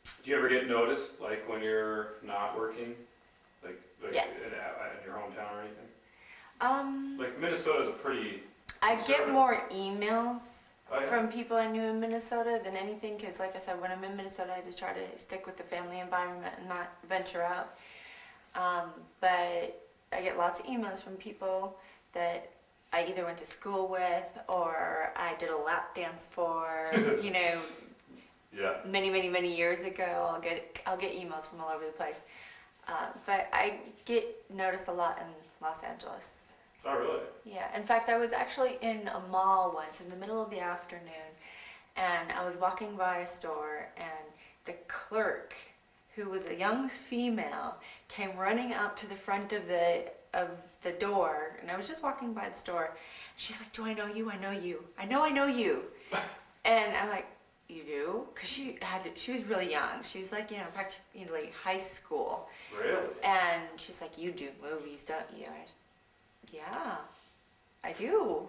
Do you ever get noticed, like when you're not working, like Yes. in your hometown or anything? Like Minnesota's a pretty. I get more emails Oh, yeah? from people I knew in Minnesota than anything, because like I said, when I'm in Minnesota, I just try to stick with the family environment and not venture out. But I get lots of emails from people that I either went to school with or I did a lap dance for, you know, Yeah. many years ago. I'll get emails from all over the place. But I get noticed a lot in Los Angeles. Oh, really? Yeah. In fact, I was actually in a mall once in the middle of the afternoon, and I was walking by a store, and the clerk, who was a young female, came running up to the front of the door, and I was just walking by the store. She's like, "Do I know you? I know you. I know you." And I'm like, "You do?" Because she was really young. She was like, you know, practically high school. Really? And she's like, "You do movies, don't you?" Yeah, I do.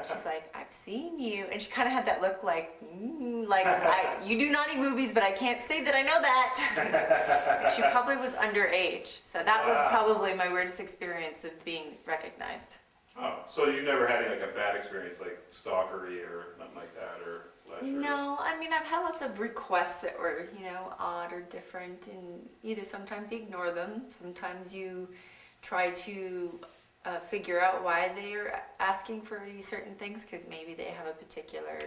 She's like, "I've seen you." And she kind of had that look like, you do naughty movies, but I can't say that I know that. And she probably was underage. So that was probably my weirdest experience of being recognized. Oh, so you never had any, like a bad experience, like stalkery or nothing like that, or lecherous? No, I mean, I've had lots of requests that were, you know, odd or different, and either sometimes you ignore them, sometimes you try to figure out why they're asking for these certain things, because maybe they have a particular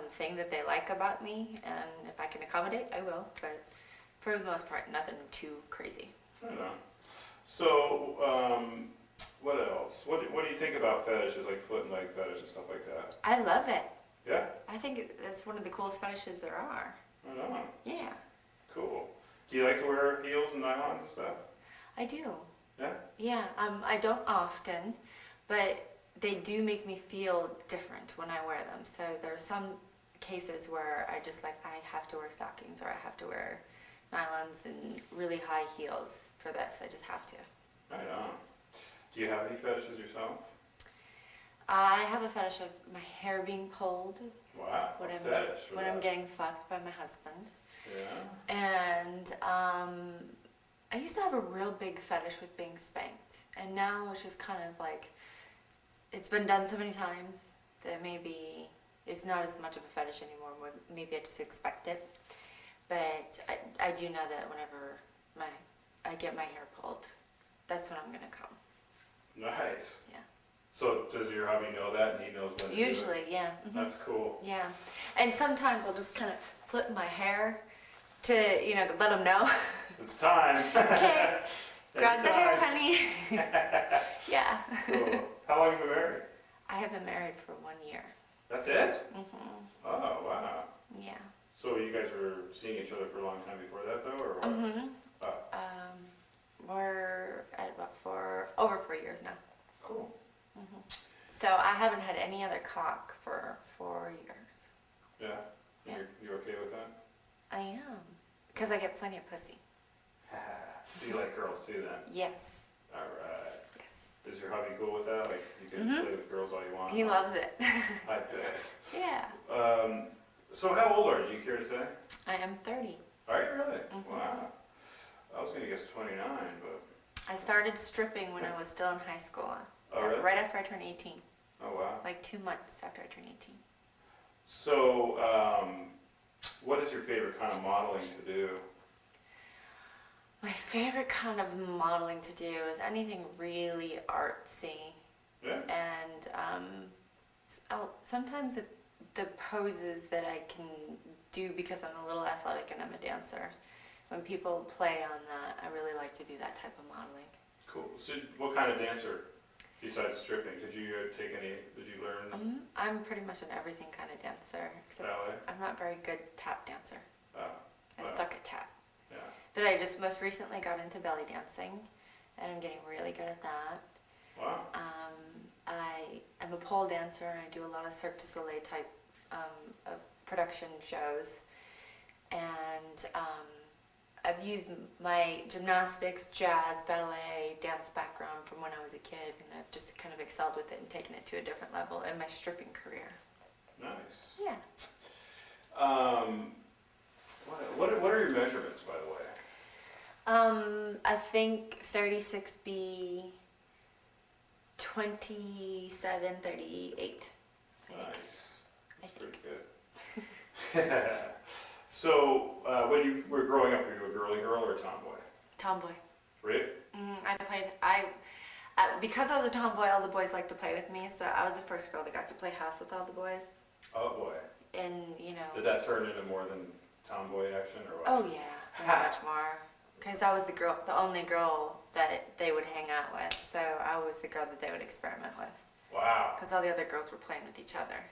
thing that they like about me, and if I can accommodate, I will, but for the most part, nothing too crazy. I don't know. So, what else? What do you think about fetishes, like foot and leg fetish and stuff like that? I love it. Yeah? I think it's one of the coolest fetishes there are. I don't know. Yeah, Cool. Do you like to wear heels and nylons and stuff? I do. Yeah? Yeah, I don't often, but they do make me feel different when I wear them. So there are some cases where I have to wear stockings, or I have to wear nylons and really high heels for this. I just have to. Right on. Do you have any fetishes yourself? I have a fetish of my hair being pulled Wow, when when I'm getting fucked by my husband. Yeah. And I used to have a real big fetish with being spanked, and now it's just kind of like, it's been done so many times that maybe it's not as much of a fetish anymore. Maybe I just expect it. But I do know that whenever I get my hair pulled, that's when I'm gonna come. Nice. Yeah. So does your hubby know that, and he knows when to do it? Usually, yeah. Mhm. That's cool. Yeah. And sometimes I'll just kind of flip my hair to, you know, let him know. It's time. Okay, grab the hair, Anytime. honey. Yeah. Cool. How long have you been married? I have been married for 1 year. That's it? Mhm. Oh, wow. Yeah. So you guys were seeing each other for a long time before that, though, or what? Mhm. Oh, We're at about over 4 years now. cool. So I haven't had any other cock for 4 years. Yeah? Yeah. You're okay with that? I am, because I get plenty of pussy. So you like girls too, then? Yes. All right. Yes. Is your hubby cool with that? Like, you can play with girls all you want? He loves it. I bet. Yeah. So how old are you? Do you care to say? I am 30. Are you really? Mhm. Wow. I was going to guess 29, but... I started stripping when I was still in high school. Oh, really? Right after I turned 18. Oh, wow. Like 2 months after I turned 18. So, what is your favorite kind of modeling to do? My favorite kind of modeling to do is anything really artsy. Yeah? And sometimes the poses that I can do, because I'm a little athletic and I'm a dancer, when people play on that, I really like to do that type of modeling. Cool. So, what kind of dancer, besides stripping, did you learn? I'm pretty much an everything kind of dancer, except Ballet? I'm not very good tap dancer. Oh, I wow. suck at tap. Yeah. But I just most recently got into belly dancing, and I'm getting really good at that. Wow. I am a pole dancer, and I do a lot of Cirque du Soleil type of production shows. And I've used my gymnastics, jazz, ballet, dance background from when I was a kid, and I've just kind of excelled with it and taken it to a different level in my stripping career. Nice. Yeah. What are 36B, 27, 38. I think. Nice. I That's pretty think. good. So, when you were growing up, were you a girly girl or a tomboy? Tomboy. Really? Because I was a tomboy, all the boys liked to play with me, so I was the first girl that got to play house with all the boys. Oh boy. And, you know. Did that turn into more than tomboy action or what? Oh yeah, very much more. Because I was the only girl that they would hang out with, so I was the girl that they would experiment with. Wow. Because all the other girls were playing with each other.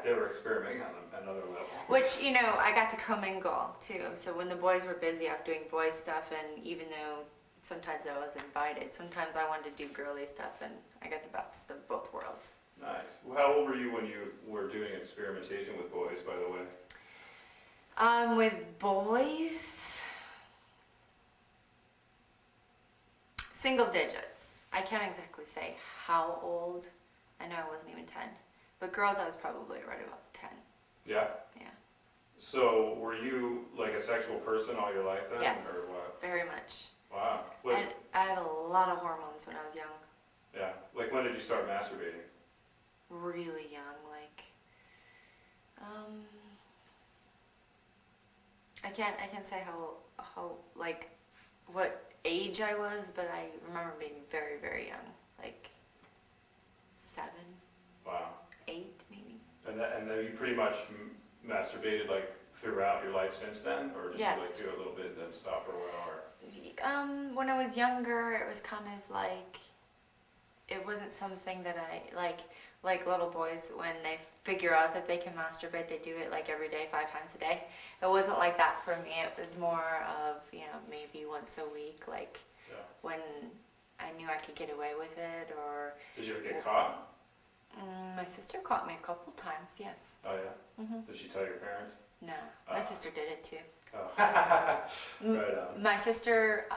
They were experimenting on another level. Which, you know, I got to commingle too. So when the boys were busy out doing boy stuff, and even though sometimes I was invited, sometimes I wanted to do girly stuff, and I got the best of both worlds. Nice. Well, how old were you when you were doing experimentation with boys, by the way? With boys, single digits. I can't exactly say how old. I know I wasn't even 10. But girls, I was probably right about 10. Yeah? Yeah. So, were you like a sexual person all your life then? Yes, Or what? very much. Wow. I had a lot of hormones when I was young. Yeah. Like, when did you start masturbating? Really young, like, I can't say how, like, what age I was, but I remember being very, very young, like 7, Wow. 8 maybe. And then you pretty much masturbated like throughout your life since then? Or did Yes. you like do a little bit and then stop for a while? Or? When I was younger, it was kind of like, it wasn't something that I, like little boys, when they figure out that they can masturbate, they do it like every day, 5 times a day. It wasn't like that for me. It was more of, you know, maybe once a week, like Yeah. when I knew I could get away with it, or Did you ever get caught? my sister caught me a couple times, yes. Oh yeah? Hmm. Did she tell your parents? No, my sister did it too. Oh. Right on. My sister,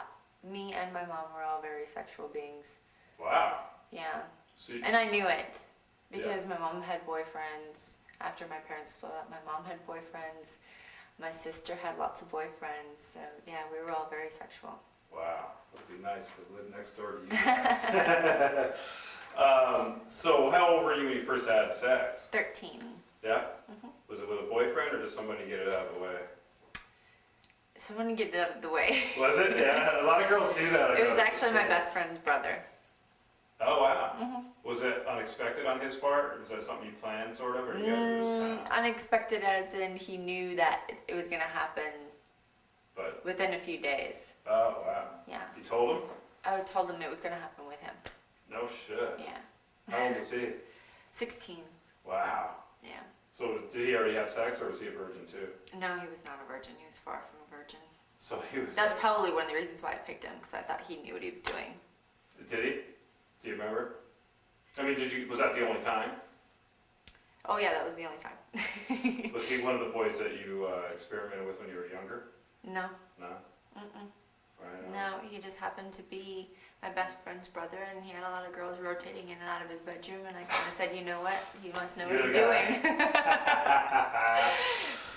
me and my mom were all very sexual beings. Wow. Yeah. So you, And I knew it because my mom had boyfriends. After my parents split up, my mom had boyfriends. My sister had lots of boyfriends. So yeah, we were all very sexual. wow. It would be nice to live next door to you guys. So how old were you when you first had sex? 13. Yeah? Mhm. Was it with a boyfriend or did somebody get it out of the way? Someone get it out of the way. Was it? Yeah, a lot of girls do that. I It was noticed. actually my best friend's brother. Oh wow. Mhm. Was it unexpected on his part? Was that something you planned sort of, or you guys were just kind of, Unexpected as in he knew that it was going to happen but, within a few days. oh wow. Yeah. You told him? I told him it was going to happen with him. No shit. Yeah. How old was he? 16. Wow. Yeah. So did he already have sex or was he a virgin too? No, he was not a virgin. He was far from a virgin. So he was. That was probably one of the reasons why I picked him, because I thought he knew what he was doing. Did he? Do you remember? I mean, was that the only time? Oh yeah, that was the only time. Was he one of the boys that you experimented with when you were younger? No. No? Mm-mm. Right on. No, he just happened to be my best friend's brother, and he had a lot of girls rotating in and out of his bedroom, and I kind of said, you know what, he must know what You're he's the doing.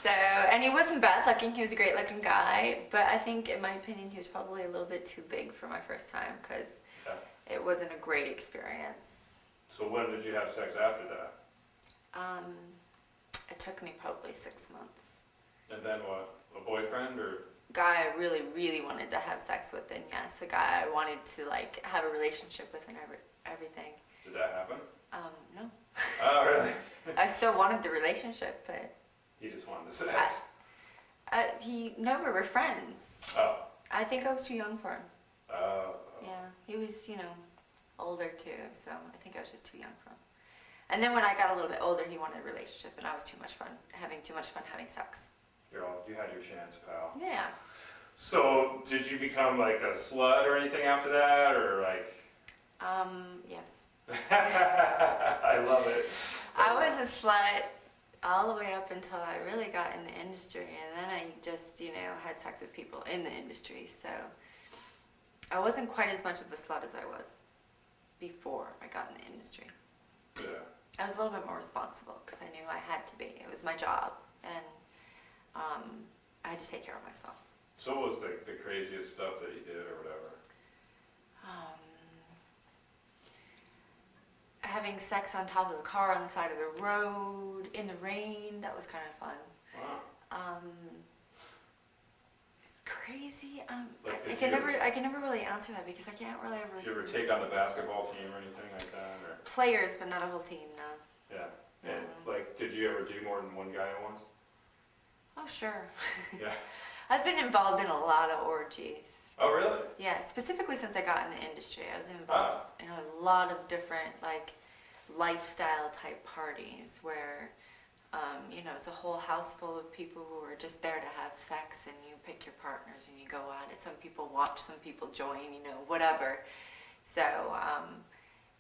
So, and he wasn't bad looking, he was a great looking guy, but I think, in my opinion, he was probably a little bit too big for my first time, because Yeah. it wasn't a great experience. So when did you have sex after that? It took me probably 6 months. And then what? A boyfriend or? Guy I really, really wanted to have sex with, and yes, a guy I wanted to like have a relationship with and everything. Did that happen? No. Oh, really? I still wanted the relationship, but He just wanted the sex. no, we were friends. Oh. I think I was too young for him. Oh. Yeah, he was, older too, so I think I was just too young for him. And then when I got a little bit older, he wanted a relationship, and I was having too much fun having sex. You had your chance, pal. Yeah. So, did you become like a slut or anything after that, or like? Yes. I love it. I was a slut all the way up until I really got in the industry, and then I just, had sex with people in the industry, so I wasn't quite as much of a slut as I was before I got in the industry. Yeah. I was a little bit more responsible because I knew I had to be. It was my job, and I had to take care of myself. So what was the craziest stuff that you did or whatever? having sex on top of the car on the side of the road in the rain. That was kind of fun. Wow. Crazy. Like, I can never really answer that because I can't really ever. Did you ever take on the basketball team or anything like that? Or? Players, but not a whole team. No. Yeah. And like, did you ever do more than one guy at once? Oh sure. Yeah. I've been involved in a lot of orgies. Oh really? Yeah, specifically since I got in the industry, I was involved in a lot of different like lifestyle type parties where, you know, it's a whole house full of people who are just there to have sex, and you pick your partners and you go at it. Some people watch, some people join, you know, whatever. So,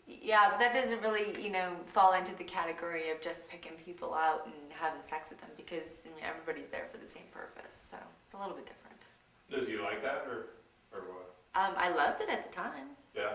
yeah, but that doesn't really, you know, fall into the category of just picking people out and having sex with them because I mean, everybody's there for the same purpose. So it's a little bit different. Does he like that or what? I loved it at the time. Yeah.